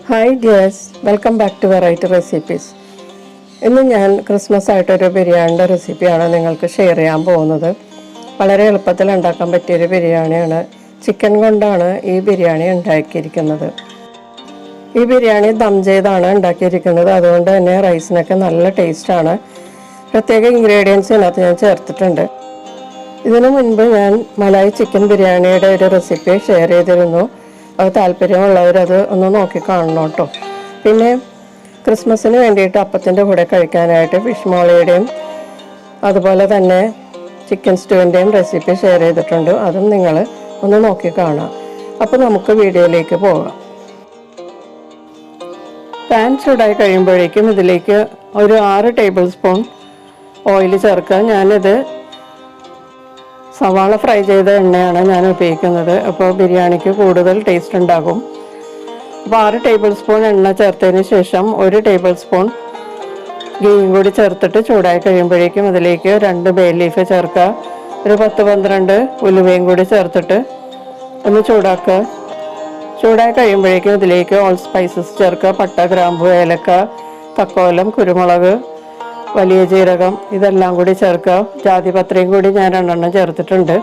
Hi dears, welcome back to variety recipes. ഇന്ന് ഞാൻ Christmas ആയിട്ടൊരു ബിരിയാണിയുടെ റെസിപ്പിയാണ് നിങ്ങൾക്ക് ഷെയർ ചെയ്യാൻ പോകുന്നത്. വളരെ എളുപ്പത്തിൽ ഉണ്ടാക്കാൻ പറ്റിയൊരു ബിരിയാണിയാണ്. ചിക്കൻ കൊണ്ടാണ് ഈ ബിരിയാണി ഉണ്ടാക്കിയിരിക്കുന്നത്. ഈ ബിരിയാണി ദം ചെയ്താണ് ഉണ്ടാക്കിയിരിക്കുന്നത്. അതുകൊണ്ട് തന്നെ റൈസിനൊക്കെ നല്ല ടേസ്റ്റാണ്. പ്രത്യേക ഇൻഗ്രീഡിയൻസ് ഇതിനകത്ത് ഞാൻ ചേർത്തിട്ടുണ്ട്. ഇതിനു മുൻപ് ഞാൻ മലായ് ചിക്കൻ ബിരിയാണിയുടെ ഒരു റെസിപ്പി ഷെയർ ചെയ്തിരുന്നു. അത് താല്പര്യമുള്ളവരത് ഒന്ന് നോക്കി കാണണം കേട്ടോ. പിന്നെ ക്രിസ്മസിന് വേണ്ടിയിട്ട് അപ്പത്തിൻ്റെ കൂടെ കഴിക്കാനായിട്ട് ഫിഷ് മോളയുടെയും അതുപോലെ തന്നെ ചിക്കൻ സ്റ്റൂവിൻ്റെയും റെസിപ്പി ഷെയർ ചെയ്തിട്ടുണ്ട്. അതും നിങ്ങൾ ഒന്ന് നോക്കി കാണാം. അപ്പോൾ നമുക്ക് വീഡിയോയിലേക്ക് പോകാം. പാൻ ചൂടായി കഴിയുമ്പോഴേക്കും ഇതിലേക്ക് ഒരു 6 ടേബിൾ സ്പൂൺ ഓയിൽ ചേർക്കുക. ഞാനിത് സവാള ഫ്രൈ ചെയ്ത എണ്ണയാണ് ഞാൻ ഉപയോഗിക്കുന്നത്. അപ്പോൾ ബിരിയാണിക്ക് കൂടുതൽ ടേസ്റ്റ് ഉണ്ടാകും. അപ്പോൾ 6 ടേബിൾ സ്പൂൺ എണ്ണ ചേർത്തതിന് ശേഷം 1 ടേബിൾ സ്പൂൺ ഗീയും കൂടി ചേർത്തിട്ട് ചൂടായി കഴിയുമ്പോഴേക്കും അതിലേക്ക് 2 ബേ ലീഫ് ചേർക്കുക. ഒരു 10-12 ഉലുവയും കൂടി ചേർത്തിട്ട് ഒന്ന് ചൂടാക്കുക. ചൂടായി കഴിയുമ്പോഴേക്കും ഇതിലേക്ക് ഓൾ സ്പൈസസ് ചേർക്കുക. പട്ട, ഗ്രാമ്പു, ഏലക്ക, തക്കോലം, കുരുമുളക്, വലിയ ജീരകം ഇതെല്ലാം കൂടി ചേർക്കുക. ജാതിപത്രയും കൂടി ഞാൻ 2 ചേർത്തിട്ടുണ്ട്.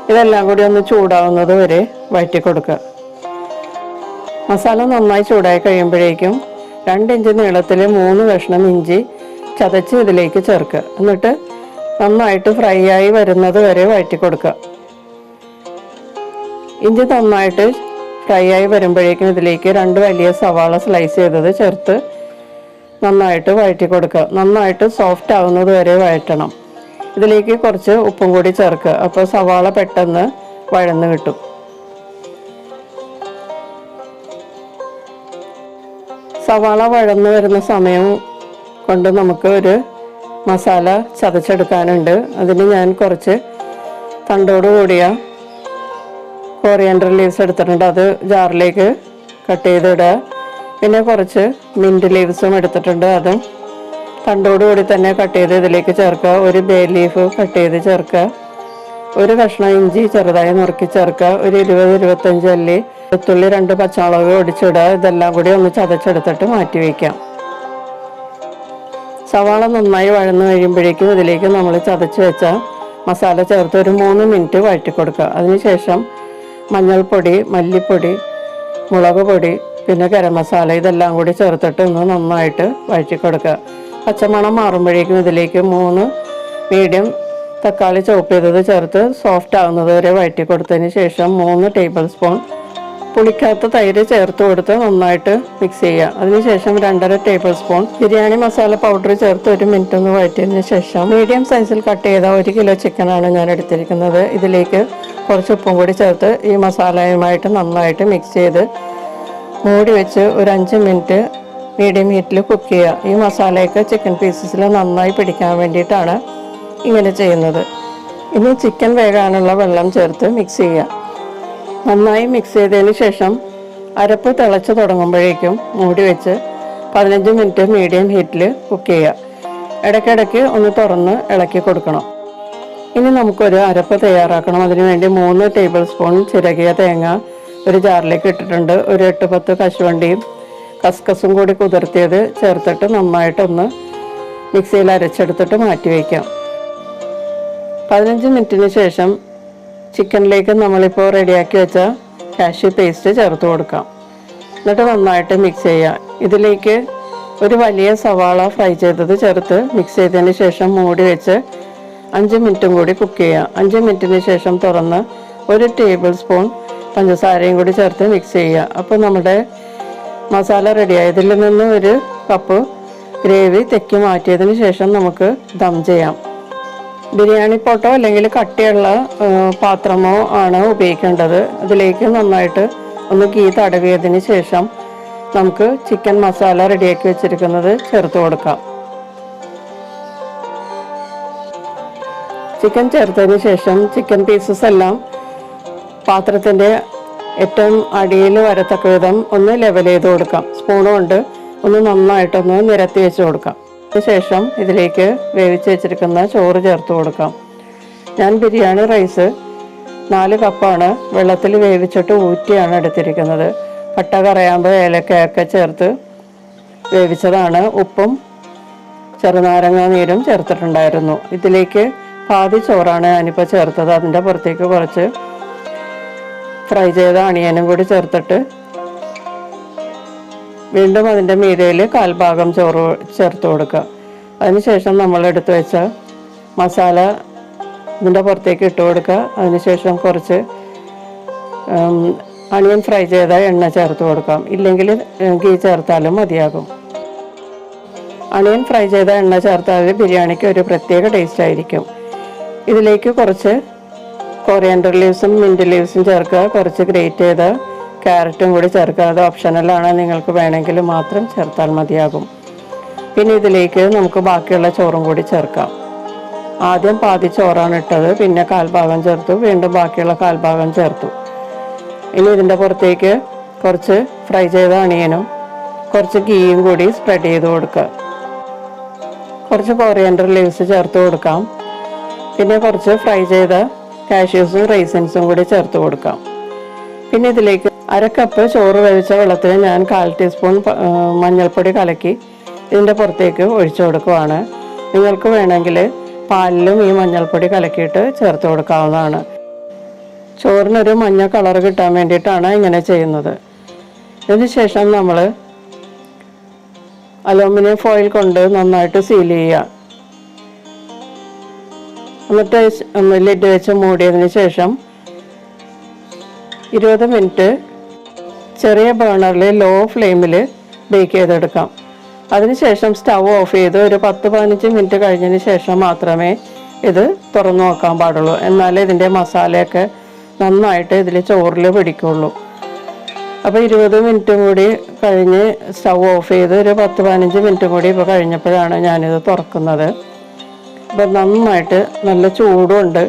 ഇതെല്ലാം കൂടി ഒന്ന് ചൂടാവുന്നത് വരെ വഴറ്റി കൊടുക്കുക. മസാല നന്നായി ചൂടായി കഴിയുമ്പോഴേക്കും 2 ഇഞ്ച് നീളത്തിൽ 3 കഷ്ണം ഇഞ്ചി ചതച്ച് ഇതിലേക്ക് ചേർക്കുക. എന്നിട്ട് നന്നായിട്ട് ഫ്രൈ ആയി വരുന്നത് വരെ വഴറ്റി കൊടുക്കുക. ഇഞ്ചി നന്നായിട്ട് ഫ്രൈ ആയി വരുമ്പോഴേക്കും ഇതിലേക്ക് 2 വലിയ സവാള സ്ലൈസ് ചെയ്തത് ചേർത്ത് നന്നായിട്ട് വഴറ്റി കൊടുക്കുക. നന്നായിട്ട് സോഫ്റ്റ് ആവുന്നത് വരെ വഴറ്റണം. ഇതിലേക്ക് കുറച്ച് ഉപ്പും കൂടി ചേർക്കുക. അപ്പോൾ സവാള പെട്ടെന്ന് വഴന്ന് കിട്ടും. സവാള വഴന്ന് വരുന്ന സമയം കൊണ്ട് നമുക്ക് ഒരു മസാല ചതച്ചെടുക്കാനുണ്ട്. അതിന് ഞാൻ കുറച്ച് തണ്ടോട് കൂടിയ കോറിയാണ്ടർ ലീവ്സ് എടുത്തിട്ടുണ്ട്. അത് ജാറിലേക്ക് കട്ട് ചെയ്തിടുക. പിന്നെ കുറച്ച് മിൻറ്റ് ലീവ്സും എടുത്തിട്ടുണ്ട്. അതും തണ്ടോടുകൂടി തന്നെ കട്ട് ചെയ്ത് ഇതിലേക്ക് ചേർക്കുക. 1 ബേ ലീഫ് കട്ട് ചെയ്ത് ചേർക്കുക. 1 കഷ്ണം ഇഞ്ചി ചെറുതായി നുറുക്കി ചേർക്കുക. ഒരു 20-25 അല്ലി വെളുത്തുള്ളി, 2 പച്ചമുളക് ഒടിച്ചിടുക. ഇതെല്ലാം കൂടി ഒന്ന് ചതച്ചെടുത്തിട്ട് മാറ്റി വയ്ക്കാം. സവാള നന്നായി വഴന്നു കഴിയുമ്പോഴേക്കും ഇതിലേക്ക് നമ്മൾ ചതച്ച് വെച്ച മസാല ചേർത്ത് ഒരു 3 മിനിറ്റ് വഴറ്റി കൊടുക്കുക. അതിനുശേഷം മഞ്ഞൾപ്പൊടി, മല്ലിപ്പൊടി, മുളക് പൊടി, പിന്നെ ഗരം മസാല ഇതെല്ലാം കൂടി ചേർത്തിട്ട് ഒന്ന് നന്നായിട്ട് വഴറ്റി കൊടുക്കുക. പച്ചമണം മാറുമ്പോഴേക്കും ഇതിലേക്ക് 3 മീഡിയം തക്കാളി ചോപ്പ് ചെയ്തത് ചേർത്ത് സോഫ്റ്റ് ആകുന്നത് വരെ വഴറ്റി കൊടുത്തതിന് ശേഷം 3 ടേബിൾ സ്പൂൺ പുളിക്കാത്ത തൈര് ചേർത്ത് കൊടുത്ത് നന്നായിട്ട് മിക്സ് ചെയ്യുക. അതിനുശേഷം 2.5 table spoon biryani masala powder ചേർത്ത് 1 മിനിറ്റ് ഒന്ന് വഴറ്റിയതിന് ശേഷം മീഡിയം സൈസിൽ കട്ട് ചെയ്ത 1 കിലോ ചിക്കനാണ് ഞാൻ എടുത്തിരിക്കുന്നത്. ഇതിലേക്ക് കുറച്ച് ഉപ്പും കൂടി ചേർത്ത് ഈ മസാലയുമായിട്ട് നന്നായിട്ട് മിക്സ് ചെയ്ത് മൂടി വെച്ച് ഒരു 5 മിനിറ്റ് മീഡിയം ഹീറ്റിൽ കുക്ക് ചെയ്യുക. ഈ മസാലയൊക്കെ ചിക്കൻ പീസസിൽ നന്നായി പിടിക്കാൻ വേണ്ടിയിട്ടാണ് ഇങ്ങനെ ചെയ്യുന്നത്. ഇനി ചിക്കൻ വേകാനുള്ള വെള്ളം ചേർത്ത് മിക്സ് ചെയ്യുക. നന്നായി മിക്സ് ചെയ്തതിന് ശേഷം അരപ്പ് തിളച്ച് തുടങ്ങുമ്പോഴേക്കും മൂടി വെച്ച് 15 മിനിറ്റ് മീഡിയം ഹീറ്റിൽ കുക്ക് ചെയ്യുക. ഇടയ്ക്കിടയ്ക്ക് ഒന്ന് തുറന്ന് ഇളക്കി കൊടുക്കണം. ഇനി നമുക്കൊരു അരപ്പ് തയ്യാറാക്കണം. അതിനുവേണ്ടി 3 ടേബിൾ സ്പൂൺ ചിരകിയ തേങ്ങ ഒരു ജാറിലേക്ക് ഇട്ടിട്ടുണ്ട്. ഒരു 8-10 കശുവണ്ടിയും കസ്കസും കൂടി കുതിർത്തിയത് ചേർത്തിട്ട് നന്നായിട്ടൊന്ന് മിക്സിയിൽ അരച്ചെടുത്തിട്ട് മാറ്റി വയ്ക്കാം. 15 മിനിറ്റിന് ശേഷം ചിക്കനിലേക്ക് നമ്മളിപ്പോൾ റെഡിയാക്കി വെച്ച കാഷ്യൂ പേസ്റ്റ് ചേർത്ത് കൊടുക്കാം. എന്നിട്ട് നന്നായിട്ട് മിക്സ് ചെയ്യാം. ഇതിലേക്ക് ഒരു വലിയ സവാള ഫ്രൈ ചെയ്തത് ചേർത്ത് മിക്സ് ചെയ്തതിന് ശേഷം മൂടി വെച്ച് 5 മിനിറ്റും കൂടി കുക്ക് ചെയ്യാം. 5 മിനിറ്റിന് ശേഷം തുറന്ന് 1 ടേബിൾ സ്പൂൺ പഞ്ചസാരയും കൂടി ചേർത്ത് മിക്സ് ചെയ്യുക. അപ്പോൾ നമ്മുടെ മസാല റെഡിയായി. ഇതിൽ നിന്ന് 1 കപ്പ് ഗ്രേവി തെക്കി മാറ്റിയതിന് ശേഷം നമുക്ക് ദം ചെയ്യാം. ബിരിയാണി പോട്ടോ അല്ലെങ്കിൽ കട്ടിയുള്ള പാത്രമോ ആണ് ഉപയോഗിക്കേണ്ടത്. അതിലേക്ക് നന്നായിട്ട് ഒന്ന് ഗീ തടവിയതിന് ശേഷം നമുക്ക് ചിക്കൻ മസാല റെഡിയാക്കി വെച്ചിരിക്കുന്നത് ചേർത്ത് കൊടുക്കാം. ചിക്കൻ ചേർത്തതിന് ശേഷം ചിക്കൻ പീസസ് എല്ലാം പാത്രത്തിൻ്റെ ഏറ്റവും അടിയിൽ വരത്തക്ക വിധം ഒന്ന് ലെവൽ ചെയ്ത് കൊടുക്കാം. സ്പൂൺ കൊണ്ട് ഒന്ന് നന്നായിട്ടൊന്ന് നിരത്തി വെച്ച് കൊടുക്കാം. അതിനുശേഷം ഇതിലേക്ക് വേവിച്ച് വെച്ചിരിക്കുന്ന ചോറ് ചേർത്ത് കൊടുക്കാം. ഞാൻ ബിരിയാണി റൈസ് 4 കപ്പാണ് വെള്ളത്തിൽ വേവിച്ചിട്ട് ഊറ്റിയാണ് എടുത്തിരിക്കുന്നത്. പട്ട, കറയാമ്പ്, ഏലക്കയൊക്കെ ചേർത്ത് വേവിച്ചതാണ്. ഉപ്പും ചെറുനാരങ്ങ നീരും ചേർത്തിട്ടുണ്ടായിരുന്നു. ഇതിലേക്ക് പാതി ചോറാണ് ഞാനിപ്പോൾ ചേർത്തത്. അതിൻ്റെ പുറത്തേക്ക് കുറച്ച് ഫ്രൈ ചെയ്ത അണിയനും കൂടി ചേർത്തിട്ട് വീണ്ടും അതിൻ്റെ മീതയിൽ 1/4 ഭാഗം ചോറ് ചേർത്ത് കൊടുക്കുക. അതിനുശേഷം നമ്മൾ എടുത്തു വെച്ച മസാല ഇതിൻ്റെ പുറത്തേക്ക് ഇട്ട് കൊടുക്കുക. അതിനുശേഷം കുറച്ച് അണിയൻ ഫ്രൈ ചെയ്ത എണ്ണ ചേർത്ത് കൊടുക്കാം. ഇല്ലെങ്കിൽ ഗീ ചേർത്താലും മതിയാകും. അണിയൻ ഫ്രൈ ചെയ്ത എണ്ണ ചേർത്താൽ ബിരിയാണിക്ക് ഒരു പ്രത്യേക ടേസ്റ്റ് ആയിരിക്കും. ഇതിലേക്ക് കുറച്ച് കൊറിയാൻഡർ ലീവ്സും മിൻറ്റ് ലീവ്സും ചേർക്കുക. കുറച്ച് ഗ്രേറ്റ് ചെയ്ത ക്യാരറ്റും കൂടി ചേർക്കുക. അത് ഓപ്ഷണലാണ്, നിങ്ങൾക്ക് വേണമെങ്കിൽ മാത്രം ചേർത്താൽ മതിയാകും. പിന്നെ ഇതിലേക്ക് നമുക്ക് ബാക്കിയുള്ള ചോറും കൂടി ചേർക്കാം. ആദ്യം പാതി ചോറാണ് ഇട്ടത്, പിന്നെ 1/4 ഭാഗം ചേർത്തു, വീണ്ടും ബാക്കിയുള്ള 1/4 ഭാഗം ചേർത്തു. ഇനി ഇതിൻ്റെ പുറത്തേക്ക് കുറച്ച് ഫ്രൈ ചെയ്ത അണിയനും കുറച്ച് ഗീയും കൂടി സ്പ്രെഡ് ചെയ്ത് കൊടുക്കുക. കുറച്ച് കൊറിയാൻഡർ ലീവ്സ് ചേർത്ത് കൊടുക്കാം. പിന്നെ കുറച്ച് ഫ്രൈ ചെയ്ത കാഷ്യൂസും റൈസിൻസും കൂടി ചേർത്ത് കൊടുക്കാം. പിന്നെ ഇതിലേക്ക് 1/2 കപ്പ് ചോറ് വേവിച്ച വെള്ളത്തിൽ ഞാൻ 1/4 ടീസ്പൂൺ മഞ്ഞൾപ്പൊടി കലക്കി ഇതിൻ്റെ പുറത്തേക്ക് ഒഴിച്ചു കൊടുക്കുവാണ്. നിങ്ങൾക്ക് വേണമെങ്കിൽ പാലിലും ഈ മഞ്ഞൾപ്പൊടി കലക്കിയിട്ട് ചേർത്ത് കൊടുക്കാവുന്നതാണ്. ചോറിനൊരു മഞ്ഞ കളർ കിട്ടാൻ വേണ്ടിയിട്ടാണ് ഇങ്ങനെ ചെയ്യുന്നത്. ഇതിന് ശേഷം നമ്മൾ അലൂമിനിയം ഫോയിൽ കൊണ്ട് നന്നായിട്ട് സീൽ ചെയ്യുക. എന്നിട്ട് ലിഡ് വെച്ച് മൂടിയതിന് ശേഷം 20 മിനിറ്റ് ചെറിയ ബേണറിൽ ലോ ഫ്ലെയിമിൽ ബേക്ക് ചെയ്തെടുക്കാം. അതിനുശേഷം സ്റ്റൗ ഓഫ് ചെയ്ത് ഒരു 10-15 മിനിറ്റ് കഴിഞ്ഞതിന് ശേഷം മാത്രമേ ഇത് തുറന്നു നോക്കാൻ പാടുള്ളൂ. എന്നാലേ ഇതിൻ്റെ മസാലയൊക്കെ നന്നായിട്ട് ഇതിൽ ചോറിൽ പിടിക്കുള്ളൂ. അപ്പോൾ 20 മിനിറ്റും കൂടി കഴിഞ്ഞ് സ്റ്റൗ ഓഫ് ചെയ്ത് ഒരു 10-15 മിനിറ്റും കൂടി ഇപ്പോൾ കഴിഞ്ഞപ്പോഴാണ് ഞാനിത് തുറക്കുന്നത്. അപ്പോൾ നന്നായിട്ട് നല്ല ചൂടുണ്ട്,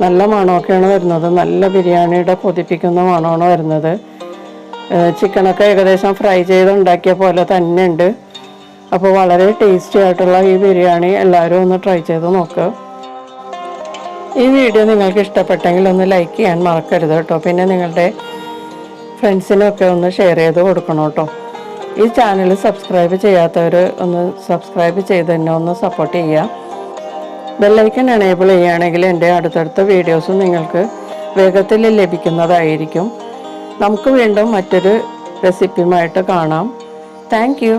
നല്ല മണമൊക്കെയാണ് വരുന്നത്. നല്ല ബിരിയാണിയുടെ കൊതിപ്പിക്കുന്ന മണമാണ് വരുന്നത്. ചിക്കനൊക്കെ ഏകദേശം ഫ്രൈ ചെയ്ത് ഉണ്ടാക്കിയ പോലെ തന്നെ ഉണ്ട്. അപ്പോൾ വളരെ ടേസ്റ്റി ആയിട്ടുള്ള ഈ ബിരിയാണി എല്ലാവരും ഒന്ന് ട്രൈ ചെയ്ത് നോക്കുക. ഈ വീഡിയോ നിങ്ങൾക്ക് ഇഷ്ടപ്പെട്ടെങ്കിൽ ഒന്ന് ലൈക്ക് ചെയ്യാൻ മറക്കരുത് കേട്ടോ. പിന്നെ നിങ്ങളുടെ ഫ്രണ്ട്സിനൊക്കെ ഒന്ന് ഷെയർ ചെയ്ത് കൊടുക്കണം കേട്ടോ. ഈ ചാനൽ സബ്സ്ക്രൈബ് ചെയ്യാത്തവർ ഒന്ന് സബ്സ്ക്രൈബ് ചെയ്ത് തന്നെ ഒന്ന് സപ്പോർട്ട് ചെയ്യുക. ബെല്ലൈക്കൺ എനേബിൾ ചെയ്യുകയാണെങ്കിൽ എൻ്റെ അടുത്തടുത്ത വീഡിയോസും നിങ്ങൾക്ക് വേഗത്തിൽ ലഭിക്കുന്നതായിരിക്കും. നമുക്ക് വീണ്ടും മറ്റൊരു റെസിപ്പിയുമായിട്ട് കാണാം. Thank you.